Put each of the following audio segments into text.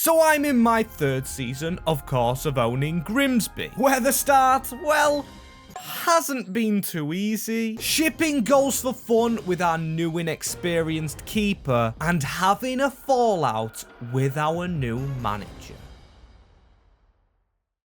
So I'm in my 3rd season, of course, of owning GRIMSBY, where the start, well, hasn't been too easy. Shipping goals for fun with our new inexperienced keeper and having a fallout with our new manager.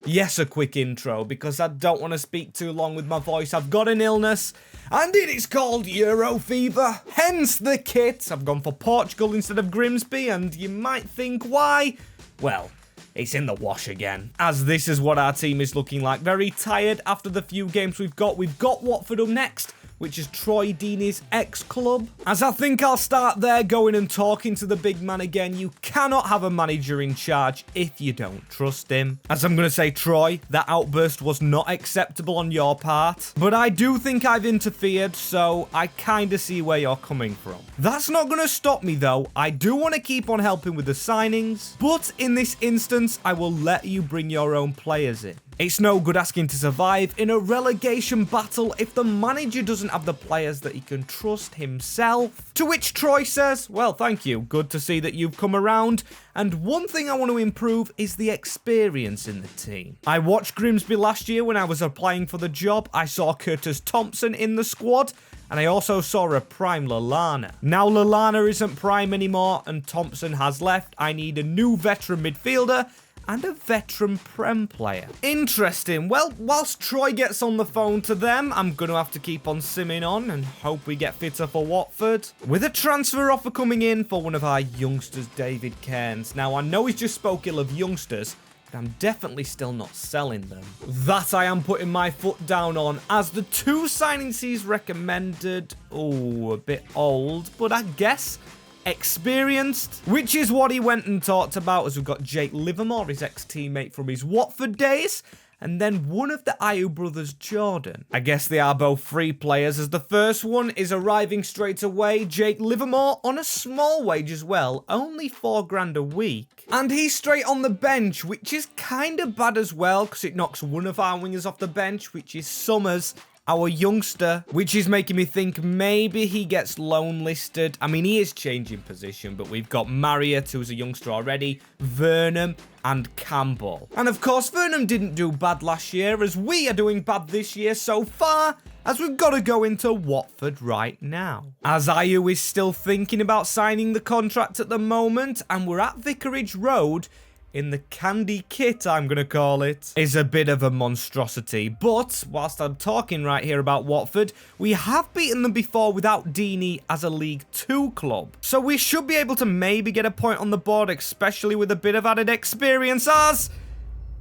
Yes, a quick intro, because I don't want to speak too long with my voice. I've got an illness, and it is called Euro fever. Hence the kit. I've gone for Portugal instead of GRIMSBY, and you might think why? Well, it's in the wash again, as this is what our team is looking like. Very tired after the few games we've got. We've got Watford up next, which is Troy Deeney's ex-club. As I think I'll start there, going and talking to the big man again. You cannot have a manager in charge if you don't trust him. As I'm going to say, Troy, that outburst was not acceptable on your part. But I do think I've interfered, so I kind of see where you're coming from. That's not going to stop me, though. I do want to keep on helping with the signings. But in this instance, I will let you bring your own players in. It's no good asking to survive in a relegation battle if the manager doesn't have the players that he can trust himself. To which Troy says, well, thank you. Good to see that you've come around. And one thing I want to improve is the experience in the team. I watched GRIMSBY last year when I was applying for the job. I saw Curtis Thompson in the squad. And I also saw a prime Lallana. Now Lallana isn't prime anymore and Thompson has left. I need a new veteran midfielder and a veteran Prem player. Interesting. Well, whilst Troy gets on the phone to them, I'm going to have to keep on simming on and hope we get fitter for Watford. With a transfer offer coming in for one of our youngsters, David Cairns. Now, I know he's just spoke ill of youngsters, but I'm definitely still not selling them. That I am putting my foot down on, as the 2 signings he's recommended, a bit old, but I guess experienced, which is what he went and talked about, as we've got Jake Livermore, his ex-teammate from his Watford days, and then one of the Ayew brothers, Jordan. I guess they are both free players, as the first one is arriving straight away. Jake Livermore on a small wage as well, only $4 a week. And he's straight on the bench, which is kind of bad as well, because it knocks one of our wingers off the bench, which is Summers, our youngster, which is making me think maybe he gets loan listed. I mean, he is changing position, but we've got Marriott, who's a youngster already, Vernon, and Campbell. And of course, Vernon didn't do bad last year, as we are doing bad this year so far, as we've got to go into Watford right now. As Ayew is still thinking about signing the contract at the moment, and we're at Vicarage Road, in the candy kit, I'm going to call it, is a bit of a monstrosity. But whilst I'm talking right here about Watford, we have beaten them before without Deeney as a League 2 club. So we should be able to maybe get a point on the board, especially with a bit of added experience, as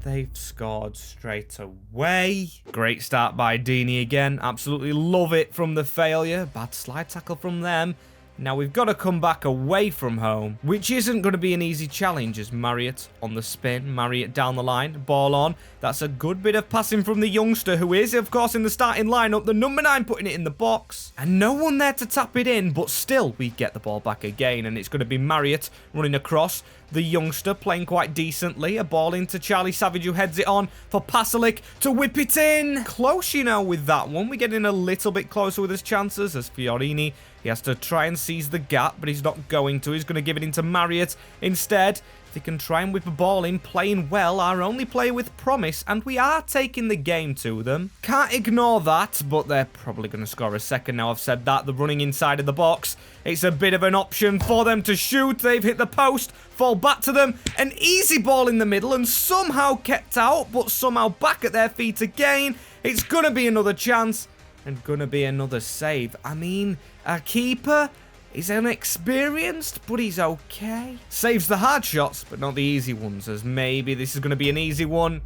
they've scored straight away. Great start by Deeney again. Absolutely love it from the failure. Bad slide tackle from them. Now we've got to come back away from home, which isn't going to be an easy challenge, as Marriott on the spin, Marriott down the line, ball on. That's a good bit of passing from the youngster, who is, of course, in the starting lineup. The number 9 putting it in the box, and no one there to tap it in, but still we get the ball back again, and it's going to be Marriott running across. The youngster playing quite decently. A ball into Charlie Savage, who heads it on for Pasalic to whip it in. Close, you know, with that one. We're getting a little bit closer with his chances, as Fiorini, he has to try and seize the gap, but he's not going to. He's going to give it into Marriott instead. They can try and whip a ball in, playing well, our only player with promise, and we are taking the game to them. Can't ignore that, but they're probably going to score a second now I've said that. They're running inside of the box. It's a bit of an option for them to shoot. They've hit the post, fall back to them. An easy ball in the middle and somehow kept out, but somehow back at their feet again. It's going to be another chance and going to be another save. I mean, a keeper is inexperienced, but he's okay. Saves the hard shots, but not the easy ones, as maybe this is going to be an easy one.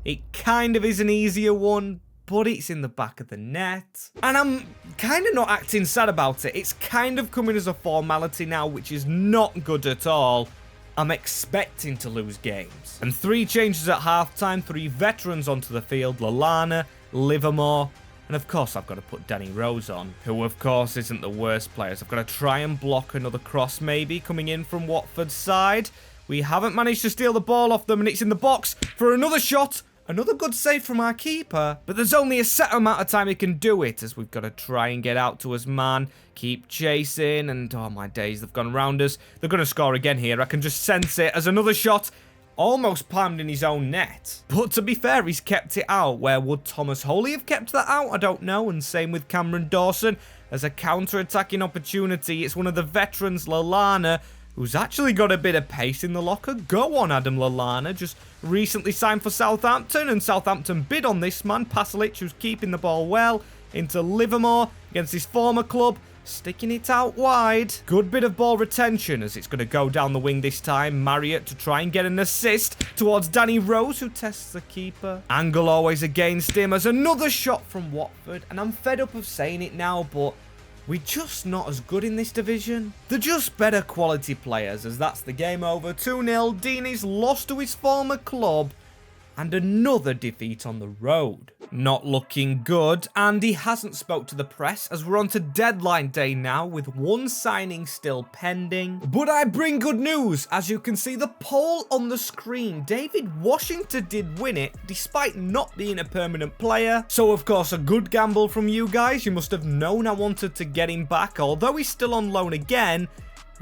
It kind of is an easier one, but it's in the back of the net. And I'm kind of not acting sad about it. It's kind of coming as a formality now, which is not good at all. I'm expecting to lose games. And 3 changes at halftime, 3 veterans onto the field. Lallana, Livermore, and of course I've got to put Danny Rose on, who of course isn't the worst players. I've got to try and block another cross maybe coming in from Watford's side. We haven't managed to steal the ball off them, and it's in the box for another shot. Another good save from our keeper, but there's only a set amount of time he can do it, as we've got to try and get out to his man, keep chasing, and oh my days, they've gone round us. They're going to score again here. I can just sense it as another shot almost palmed in his own net. But to be fair, he's kept it out. Where would Thomas Holy have kept that out? I don't know. And same with Cameron Dawson. As a counter-attacking opportunity, it's one of the veterans, Lallana, who's actually got a bit of pace in the locker. Go on, Adam Lallana. Just recently signed for Southampton, and Southampton bid on this man, Pasalic, who's keeping the ball well, into Livermore against his former club, sticking it out wide. Good bit of ball retention, as it's going to go down the wing this time. Marriott to try and get an assist towards Danny Rose, who tests the keeper. Angle always against him, as another shot from Watford. And I'm fed up of saying it now, but we're just not as good in this division. They're just better quality players, as that's the game over. 2-0. Deeney's lost to his former club. And another defeat on the road. Not looking good, and he hasn't spoke to the press, as we're on to deadline day now, with one signing still pending. But I bring good news. As you can see the poll on the screen, David Washington did win it, despite not being a permanent player. So of course, a good gamble from you guys. You must have known I wanted to get him back, although he's still on loan again.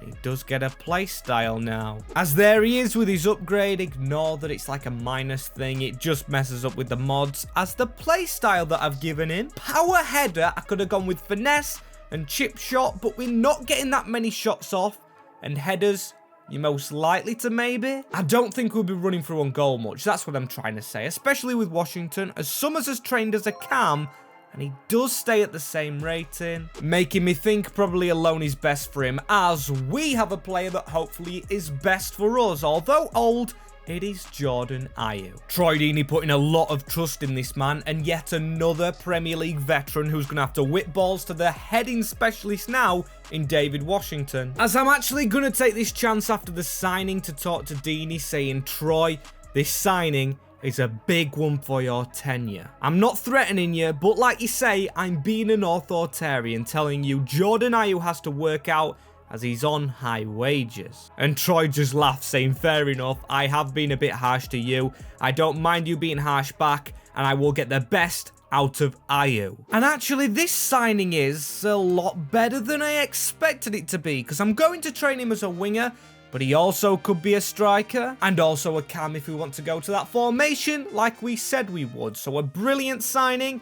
He does get a play style now. As there he is with his upgrade. Ignore that it's like a minus thing. It just messes up with the mods. As the play style that I've given him. Power header. I could have gone with finesse and chip shot. But we're not getting that many shots off. And headers, you're most likely to maybe. I don't think we'll be running through on goal much. That's what I'm trying to say. Especially with Washington. As Summers has trained as a cam. And he does stay at the same rating, making me think probably a loan is best for him, as we have a player that hopefully is best for us. Although old, it is Jordan Ayew. Troy Deeney putting a lot of trust in this man, and yet another Premier League veteran who's going to have to whip balls to the heading specialist now in David Washington. As I'm actually going to take this chance after the signing to talk to Deeney, saying, Troy, this signing is a big one for your tenure. I'm not threatening you, but like you say, I'm being an authoritarian, telling you Jordan Ayew has to work out as he's on high wages. And Troy just laughed, saying, fair enough, I have been a bit harsh to you. I don't mind you being harsh back, and I will get the best out of Ayew. And actually, this signing is a lot better than I expected it to be, because I'm going to train him as a winger, but he also could be a striker and also a cam if we want to go to that formation like we said we would. So a brilliant signing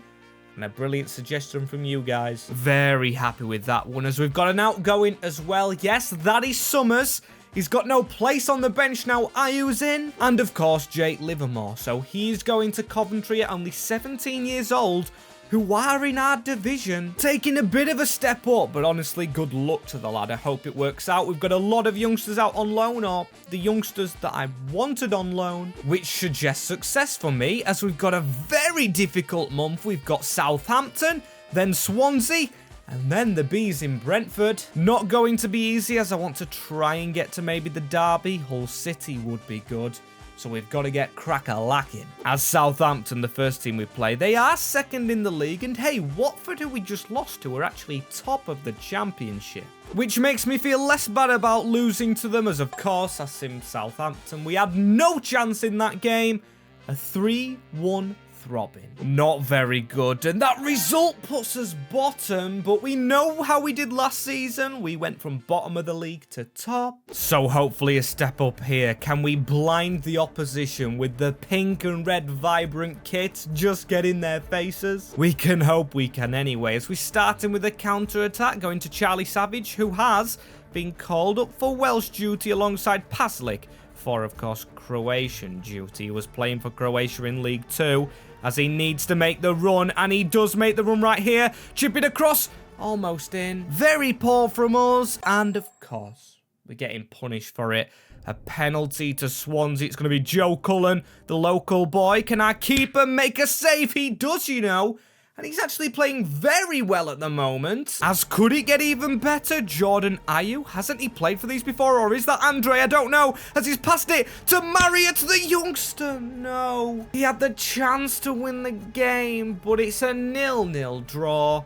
and a brilliant suggestion from you guys. Very happy with that one, as we've got an outgoing as well. Yes, that is Summers. He's got no place on the bench now. Ayew's in. And of course, Jake Livermore. So he's going to Coventry at only 17 years old, who are in our division, taking a bit of a step up, but honestly, good luck to the lad. I hope it works out. We've got a lot of youngsters out on loan, or the youngsters that I wanted on loan, which suggests success for me, as we've got a very difficult month. We've got Southampton, then Swansea, and then the Bees in Brentford. Not going to be easy, as I want to try and get to maybe the derby. Hull City would be good. So we've got to get crack-a-lacking. As Southampton, the first team we play, they are second in the league. And hey, Watford, who we just lost to, are actually top of the championship. Which makes me feel less bad about losing to them, as of course, I simmed Southampton. We had no chance in that game. A 3-1 throbbing. Not very good, and that result puts us bottom, but we know how we did last season. We went from bottom of the league to top. So hopefully a step up here. Can we blind the opposition with the pink and red vibrant kit? Just get in their faces. We can hope we can anyway, as we're starting with a counter-attack, going to Charlie Savage, who has been called up for Welsh duty alongside Paslic for, of course, Croatian duty. He was playing for Croatia in League 2, as he needs to make the run, and he does make the run right here. Chip it across, almost in. Very poor from us, and of course, we're getting punished for it. A penalty to Swansea. It's going to be Joe Cullen, the local boy. Can our keeper make a save? He does, you know. And he's actually playing very well at the moment. As could it get even better? Jordan Ayew. Hasn't he played for these before? Or is that Andre? I don't know. As he's passed it to Marriott, the youngster. No. He had the chance to win the game, but it's a 0-0 draw.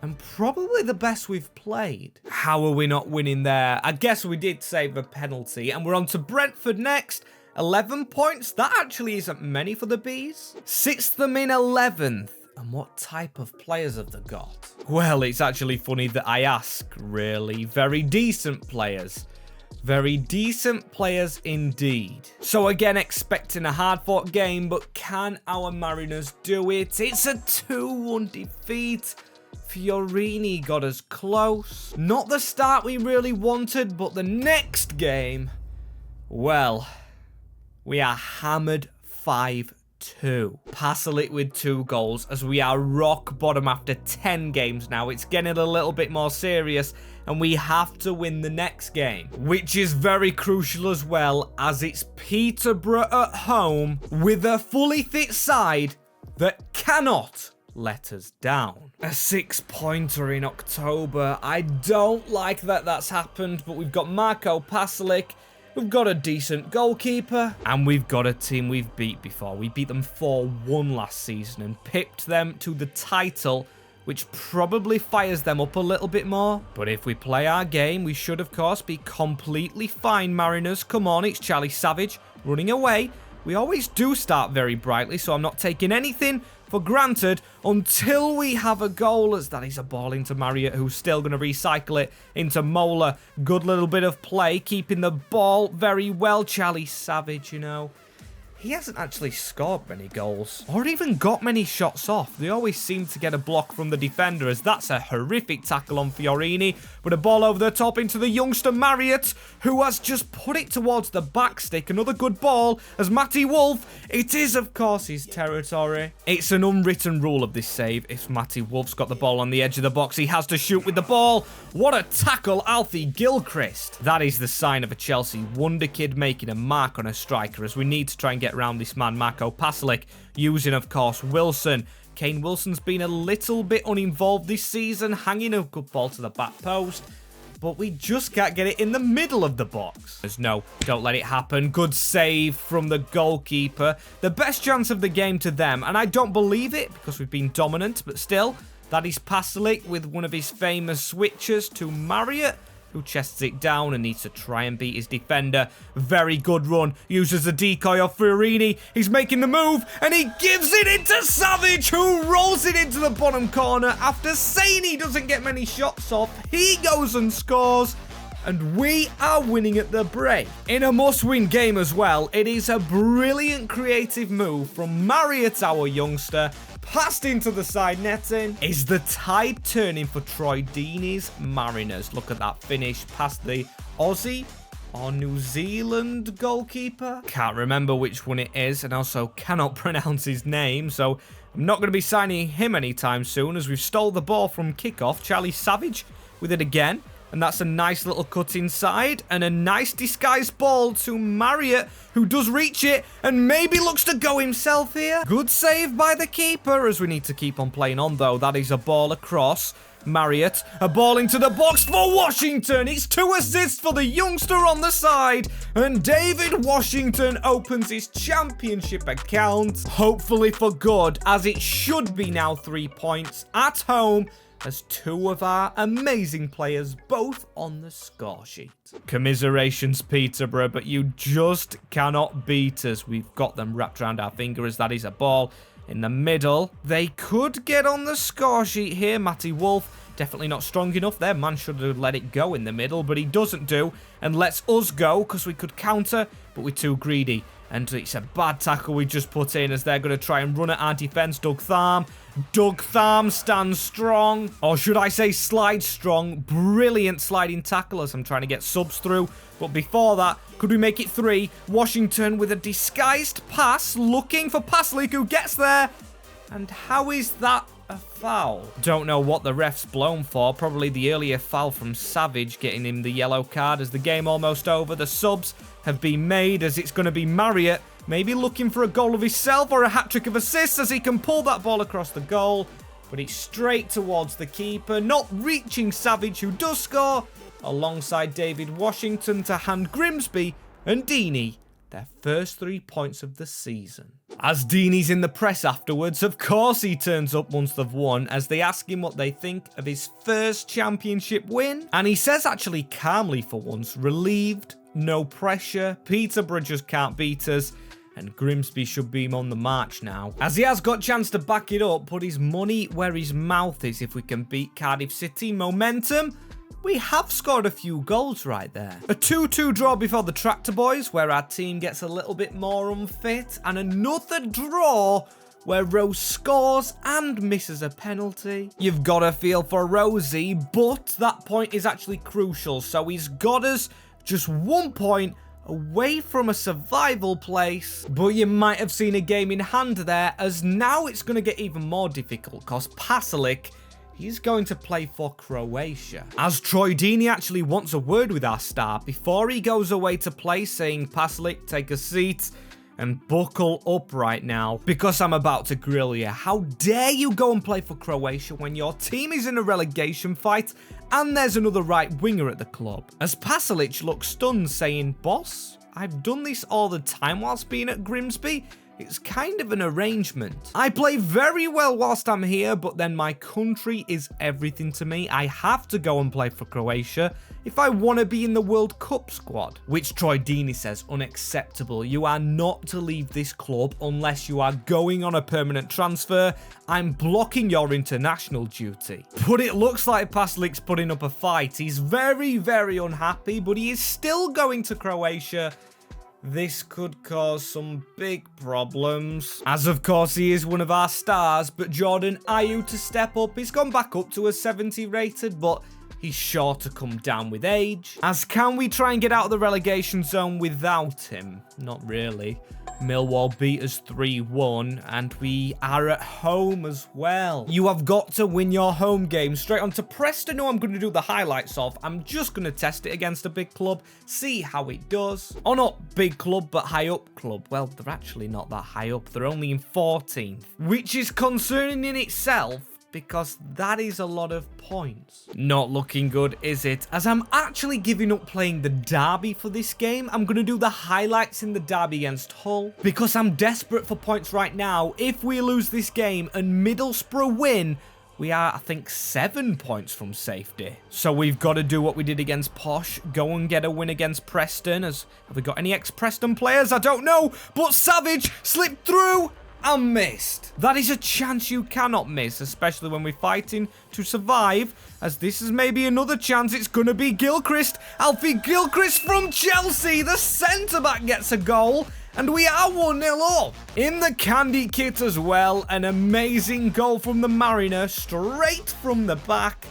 And probably the best we've played. How are we not winning there? I guess we did save a penalty. And we're on to Brentford next. 11 points? That actually isn't many for the Bees. Sits them in 11th. And what type of players have they got? Well, it's actually funny that I ask, really. Very decent players. Very decent players indeed. So again, expecting a hard-fought game, but can our Mariners do it? It's a 2-1 defeat. Fiorini got us close. Not the start we really wanted, but the next game, well, we are hammered 5-2. Pasalic with 2 goals as we are rock bottom after 10 games now. It's getting a little bit more serious and we have to win the next game, which is very crucial as well, as it's Peterborough at home with a fully fit side that cannot let us down. A 6-pointer in October. I don't like that that's happened, but we've got Marco Pasalic. We've got a decent goalkeeper, and we've got a team we've beat before. We beat them 4-1 last season and pipped them to the title, which probably fires them up a little bit more. But if we play our game, we should, of course, be completely fine, Mariners. Come on, it's Charlie Savage running away. We always do start very brightly, so I'm not taking anything for granted until we have a goal, as that is a ball into Marriott, who's still going to recycle it into Mola. Good little bit of play, keeping the ball very well. Charlie Savage, you know, he hasn't actually scored many goals or even got many shots off. They always seem to get a block from the defender, as that's a horrific tackle on Fiorini. But a ball over the top into the youngster Marriott, who has just put it towards the back stick. Another good ball as Matty Wolf. It is, of course, his territory. It's an unwritten rule of this save. If Matty Wolf's got the ball on the edge of the box, he has to shoot with the ball. What a tackle, Alfie Gilchrist. That is the sign of a Chelsea wonder kid making a mark on a striker, as we need to try and get around this man, Marco Pasalic, using, of course, Wilson. Kane Wilson's been a little bit uninvolved this season, hanging a good ball to the back post, but we just can't get it in the middle of the box. There's no, don't let it happen. Good save from the goalkeeper. The best chance of the game to them, and I don't believe it because we've been dominant, but still, that is Pasalic with one of his famous switches to Marriott, who chests it down and needs to try and beat his defender. Very good run. Uses the decoy off Fiorini. He's making the move, and he gives it into Savage, who rolls it into the bottom corner. After saying he doesn't get many shots off, he goes and scores, and we are winning at the break. In a must-win game as well, it is a brilliant creative move from Marriott, our youngster, passed into the side netting. Is the tide turning for Troy Deeney's Mariners? Look at that finish past the Aussie or New Zealand goalkeeper. Can't remember which one it is, and also cannot pronounce his name, so I'm not going to be signing him anytime soon, as we've stole the ball from kickoff. Charlie Savage with it again. And that's a nice little cut inside, and a nice disguised ball to Marriott, who does reach it and maybe looks to go himself here. Good save by the keeper, as we need to keep on playing on, though. That is a ball across. Marriott, a ball into the box for Washington. It's 2 assists for the youngster on the side, and David Washington opens his championship account, hopefully for good, as it should be now 3 points at home, as 2 of our amazing players both on the score sheet. Commiserations, Peterborough, but you just cannot beat us. We've got them wrapped around our finger, as that is a ball in the middle. They could get on the score sheet here. Matty Wolf, definitely not strong enough. Their man should have let it go in the middle, but he doesn't do, and lets us go because we could counter, but we're too greedy. And it's a bad tackle we just put in, as they're going to try and run at our defence. Doug Tharm stands strong. Or should I say slide strong. Brilliant sliding tackle as I'm trying to get subs through. But before that, could we make it 3? Washington with a disguised pass, looking for Pasalic, who gets there. And how is that a foul? Don't know what the ref's blown for. Probably the earlier foul from Savage, getting him the yellow card. As the game almost over, the subs have been made, as it's going to be Marriott, maybe looking for a goal of himself or a hat-trick of assists, as he can pull that ball across the goal, but it's straight towards the keeper, not reaching Savage, who does score, alongside David Washington to hand Grimsby and Deeney their first 3 points of the season. As Deeney's in the press afterwards, of course he turns up once they've won, as they ask him what they think of his first championship win, and he says, actually calmly for once, relieved, no pressure. Peterborough just can't beat us. And Grimsby should be on the march now, as he has got chance to back it up, put his money where his mouth is if we can beat Cardiff City. Momentum. We have scored a few goals right there. A 2-2 draw before the Tractor Boys, where our team gets a little bit more unfit. And another draw where Rose scores and misses a penalty. You've got to feel for Rosie, but that point is actually crucial. So he's got us just 1 point away from a survival place. But you might have seen a game in hand there, as now it's going to get even more difficult because Pasalic, he's going to play for Croatia. As Troy Deeney actually wants a word with our star before he goes away to play, saying, Pasalic, take a seat and buckle up right now, because I'm about to grill you. How dare you go and play for Croatia when your team is in a relegation fight and there's another right winger at the club? As Pasalic looks stunned, saying, boss, I've done this all the time whilst being at Grimsby. It's kind of an arrangement. I play very well whilst I'm here, but then my country is everything to me. I have to go and play for Croatia if I want to be in the World Cup squad. Which Troy Deeney says unacceptable. You are not to leave this club unless you are going on a permanent transfer. I'm blocking your international duty. But it looks like Pasalic's putting up a fight. He's very, very unhappy, but he is still going to Croatia. This could cause some big problems, as of course he is one of our stars, but Jordan Ayew to step up. He's gone back up to a 70 rated, but he's sure to come down with age. As can we try and get out of the relegation zone without him? Not really. Millwall beat us 3-1, and we are at home as well. You have got to win your home game. Straight on to Preston, who I'm going to do the highlights of. I'm just going to test it against a big club, see how it does. Or not big club, but high up club. Well, they're actually not that high up. They're only in 14th, which is concerning in itself, because that is a lot of points. Not looking good, is it? As I'm actually giving up playing the derby for this game, I'm going to do the highlights in the derby against Hull, because I'm desperate for points right now. If we lose this game and Middlesbrough win, we are, I think, 7 points from safety. So we've got to do what we did against Posh, go and get a win against Preston. Have we got any ex-Preston players? I don't know, but Savage slipped through and missed. That is a chance you cannot miss, especially when we're fighting to survive, as this is maybe another chance. It's going to be Gilchrist. Alfie Gilchrist from Chelsea. The centre-back gets a goal, and we are 1-0 up. In the candy kit as well, an amazing goal from the Mariner, straight from the back.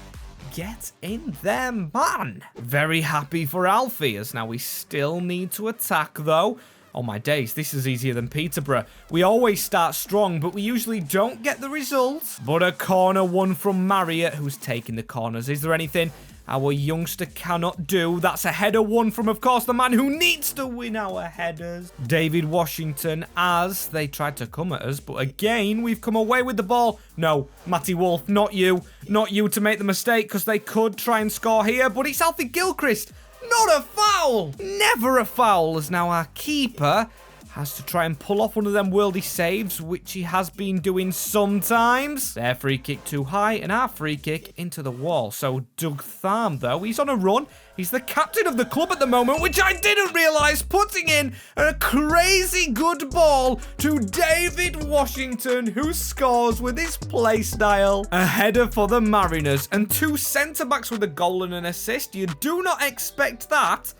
Get in there, man. Very happy for Alfie, as now we still need to attack, though. Oh my days, this is easier than Peterborough. We always start strong, but we usually don't get the results. But a corner one from Marriott, who's taking the corners. Is there anything our youngster cannot do? That's a header one from, of course, the man who needs to win our headers, David Washington, as they tried to come at us. But again, we've come away with the ball. No, Matty Wolf, not you. Not you to make the mistake, because they could try and score here. But it's Alfie Gilchrist. Not a foul! Never a foul, as now our keeper has to try and pull off one of them worldy saves, which he has been doing sometimes. Their free kick too high, and our free kick into the wall. So Doug Tharm, though, he's on a run. He's the captain of the club at the moment, which I didn't realise, putting in a crazy good ball to David Washington, who scores with his play style. A header for the Mariners, and 2 centre-backs with a goal and an assist. You do not expect that.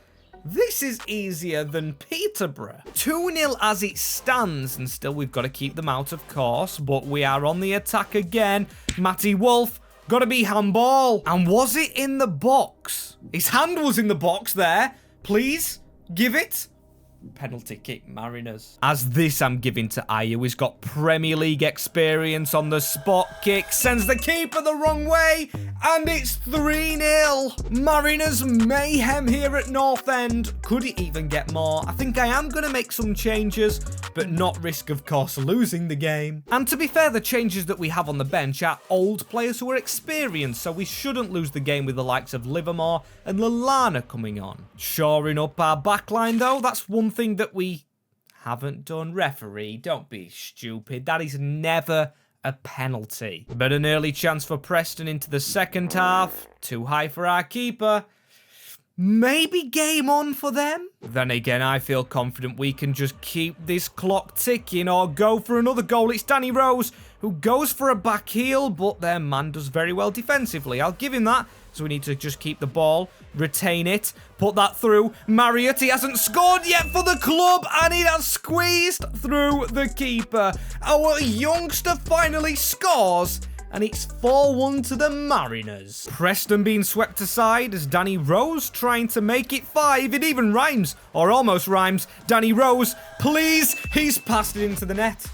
This is easier than Peterborough. 2-0 as it stands, and still we've got to keep them out, of course, but we are on the attack again. Matty Wolf, got to be handball. And was it in the box? His hand was in the box there. Please, give it. Penalty kick, Mariners. As this I'm giving to Ayew. He's got Premier League experience on the spot kick. Sends the keeper the wrong way. And it's 3-0. Mariners mayhem here at North End. Could it even get more? I think I am going to make some changes, but not risk, of course, losing the game. And to be fair, the changes that we have on the bench are old players who are experienced, so we shouldn't lose the game with the likes of Livermore and Lallana coming on. Shoring up our backline, though, that's one thing that we haven't done. Referee, don't be stupid. That is never a penalty. But an early chance for Preston into the second half. Too high for our keeper. maybe game on for them. Then again, I feel confident we can just keep this clock ticking or go for another goal. It's Danny Rose who goes for a back heel, but their man does very well defensively. I'll give him that. So we need to just keep the ball, retain it, put that through. Marriott, he hasn't scored yet for the club, and he has squeezed through the keeper. Our youngster finally scores, and it's 4-1 to the Mariners. Preston being swept aside as Danny Rose trying to make it 5. It even rhymes, or almost rhymes. Danny Rose, please, he's passed it into the net.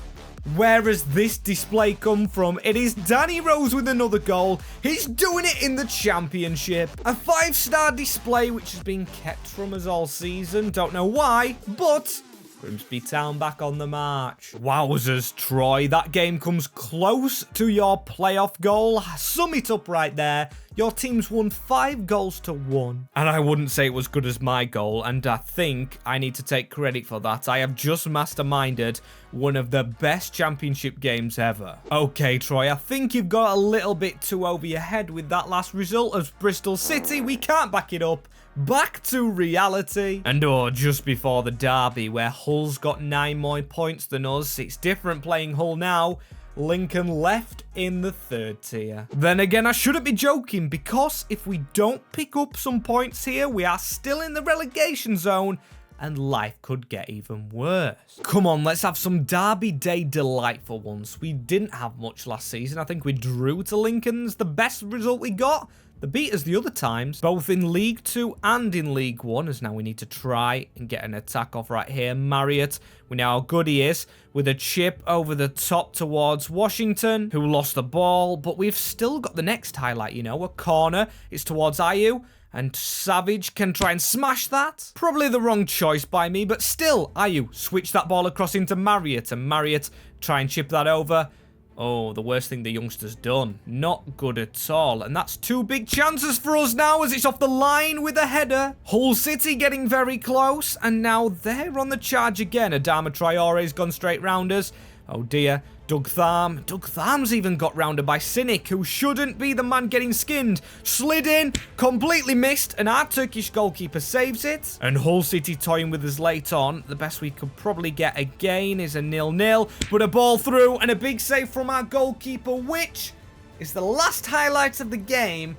Where has this display come from? It is Danny Rose with another goal. He's doing it in the championship. A 5-star display which has been kept from us all season. Don't know why, but Grimsby Town back on the march. Wowzers, Troy. That game comes close to your playoff goal. Sum it up right there. Your team's won 5-1. And I wouldn't say it was good as my goal, and I think I need to take credit for that. I have just masterminded one of the best championship games ever. Okay, Troy, I think you've got a little bit too over your head with that last result of Bristol City. We can't back it up. Back to reality. And just before the derby, where Hull's got 9 more points than us. It's different playing Hull now. Lincoln left in the 3rd tier. Then again, I shouldn't be joking, because if we don't pick up some points here, we are still in the relegation zone, and life could get even worse. Come on, let's have some Derby Day delight for once. We didn't have much last season. I think we drew to Lincoln's the best result we got. They beat us the other times, both in League 2 and in League 1, as now we need to try and get an attack off right here. Marriott, we know how good he is, with a chip over the top towards Washington, who lost the ball, but we've still got the next highlight, you know, a corner. It's towards Ayew, and Savage can try and smash that. Probably the wrong choice by me, but still, Ayew, switch that ball across into Marriott, and Marriott try and chip that over. Oh, the worst thing the youngster's done. Not good at all. And that's 2 big chances for us now as it's off the line with a header. Hull City getting very close. And now they're on the charge again. Adama Traore's gone straight round us. Oh dear. Doug Tharm. Doug Tharm's even got rounded by Cynic, who shouldn't be the man getting skinned. Slid in, completely missed, and our Turkish goalkeeper saves it. And Hull City toying with us late on. The best we could probably get again is a 0-0, but a ball through and a big save from our goalkeeper, which is the last highlight of the game,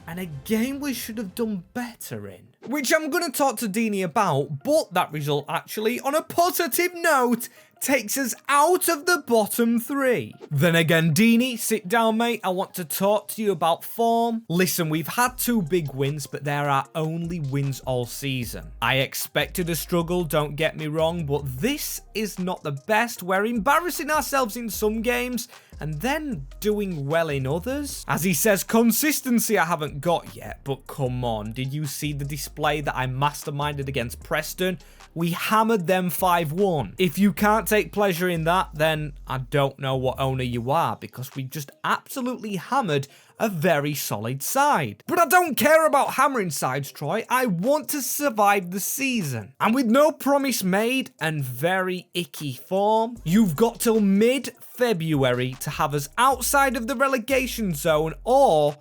and a game we should have done better in. Which I'm going to talk to Dini about, but that result actually, on a positive note, takes us out of the bottom 3. Then again, Dini, sit down, mate. I want to talk to you about form. Listen, we've had 2 big wins, but they're our only wins all season. I expected a struggle, don't get me wrong, but this is not the best. We're embarrassing ourselves in some games and then doing well in others. As he says, consistency I haven't got yet, but come on. Did you see the display that I masterminded against Preston? We hammered them 5-1. If you can't take pleasure in that, then I don't know what owner you are, because we just absolutely hammered a very solid side. But I don't care about hammering sides, Troy. I want to survive the season. And with no promise made and very icky form, you've got till mid-February to have us outside of the relegation zone, or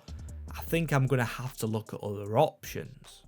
I think I'm going to have to look at other options.